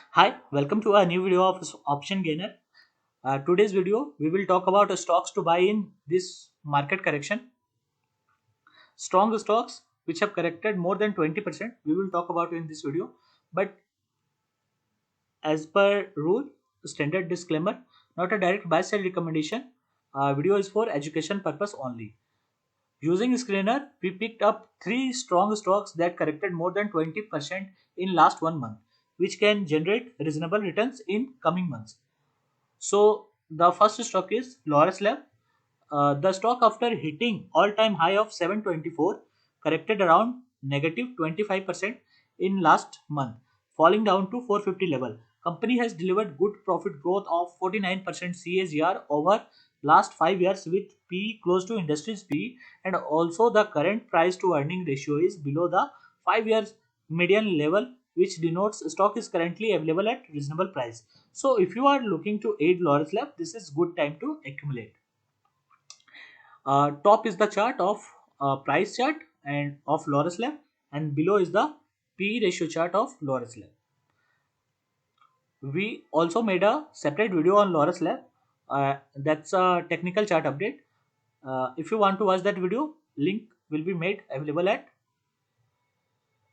Hi, welcome to a new video of Option Gainer. Today's video, we will talk about stocks to buy in this market correction. Strong stocks which have corrected more than 20%, we will talk about in this video. But as per rule, standard disclaimer, not a direct buy sell recommendation. Video is for education purpose only. Using screener, we picked up three strong stocks that corrected more than 20% in last 1 month, which can generate reasonable returns in coming months. So the first stock is Loris Lab. The stock after hitting all-time high of 724 corrected around negative 25% in last month, falling down to 450 level. Company has delivered good profit growth of 49% CAGR over last 5 years with PE close to industry's PE, and also the current price to earning ratio is below the 5 years median level, which denotes stock is currently available at reasonable price. So if you are looking to aid Loris Lab, this is good time to accumulate. Top is the chart of price chart and of Loris Lab, and below is the P ratio chart of Loris Lab. We also made a separate video on Loris Lab. That's a technical chart update. If you want to watch that video, link will be made available at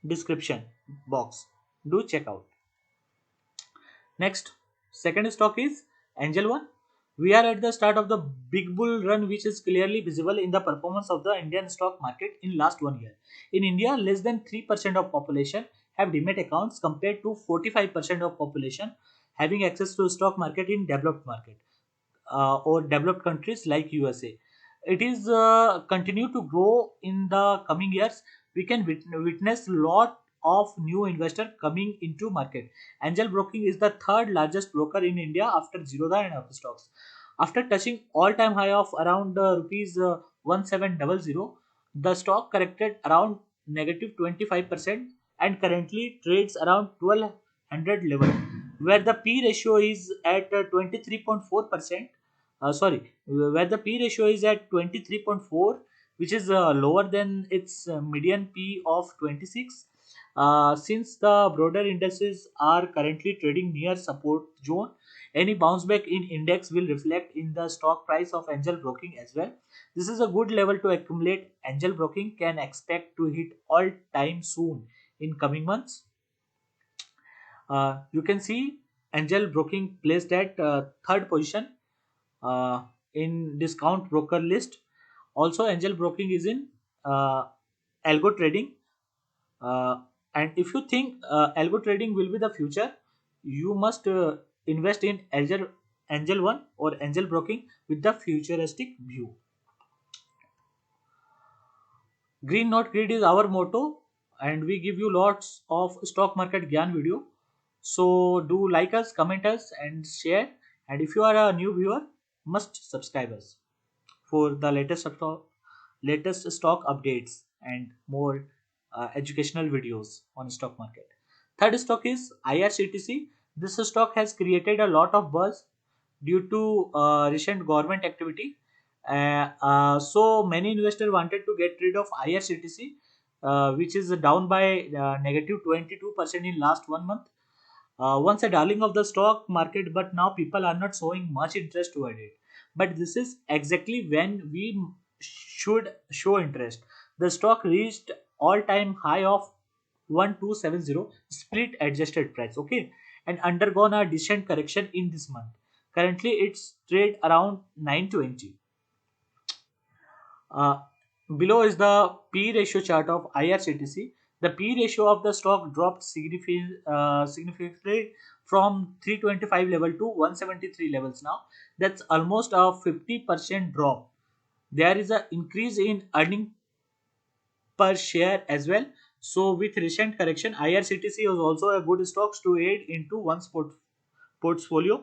description box. Do check out. Next, second stock is Angel One. We are at the start of the big bull run, which is clearly visible in the performance of the Indian stock market in last 1 year. In India, less than 3% of population have demat accounts compared to 45% of population having access to stock market in developed market or developed countries like USA. It is continue to grow in the coming years. We can witness lot of new investor coming into market. Angel Broking is the third largest broker in India after Zerodha and Upstocks. After touching all-time high of around rupees 1700, the stock corrected around negative 25% and currently trades around 1200 level, where the P ratio is at 23.4%. Sorry, where the P ratio is at 23.4, which is lower than its median P of 26. Since the broader indices are currently trading near support zone, any bounce back in index will reflect in the stock price of Angel Broking as well. This is a good level to accumulate. Angel Broking can expect to hit all time soon in coming months. You can see Angel Broking placed at third position uh, in discount broker list. Also, Angel Broking is in algo trading. Uh, and if you think algo trading will be the future, you must invest in Angel One or Angel Broking with the futuristic view. Green not greed is our motto, and we give you lots of stock market gyan video. So do like us, comment us, and share. And if you are a new viewer, must subscribe us for the latest stock updates and more educational videos on stock market. Third stock is IRCTC. This stock has created a lot of buzz due to recent government activity. So many investors wanted to get rid of IRCTC, which is down by negative 22% in last 1 month. Once a darling of the stock market, but now people are not showing much interest toward it. But this is exactly when we should show interest. The stock reached all-time high of 1270 split adjusted price, okay, and undergone a decent correction in this month. Currently, it's trade around 920. Uh, Below is the P ratio chart of IRCTC. The P ratio of the stock dropped significantly from 325 level to 173 levels now. That's almost a 50% drop. There is an increase in earning per share as well. So with recent correction, IRCTC was also a good stocks to aid into one's portfolio.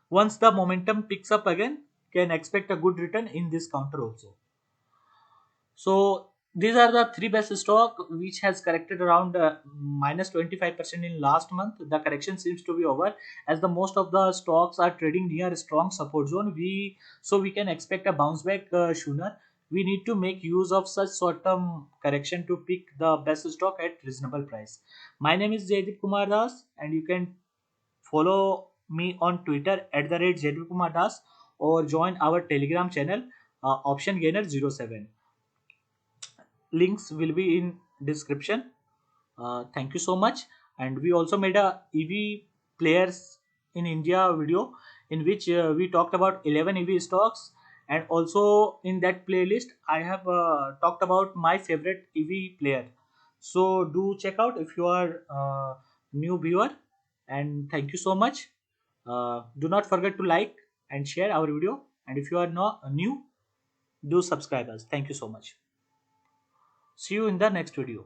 Once the momentum picks up again, can expect a good return in this counter also. So these are the three best stock which has corrected around minus 25% in last month. The correction seems to be over as the most of the stocks are trading near a strong support zone. We can expect a bounce back sooner. we need to make use of such short-term correction to pick the best stock at reasonable price. My name is Jaydeep Kumar Das, and you can follow me on Twitter at the rate Jaydeep Kumar Das, or join our Telegram channel, Option Gainer 07. Links will be in description. Thank you so much. And we also made a EV players in India video in which we talked about 11 EV stocks, and also in that playlist I have talked about my favorite EV player. So do check out if you are new viewer, and thank you so much. Do not forget to like and share our video, and if you are not new, do subscribe us. Thank you so much. See you in the next video.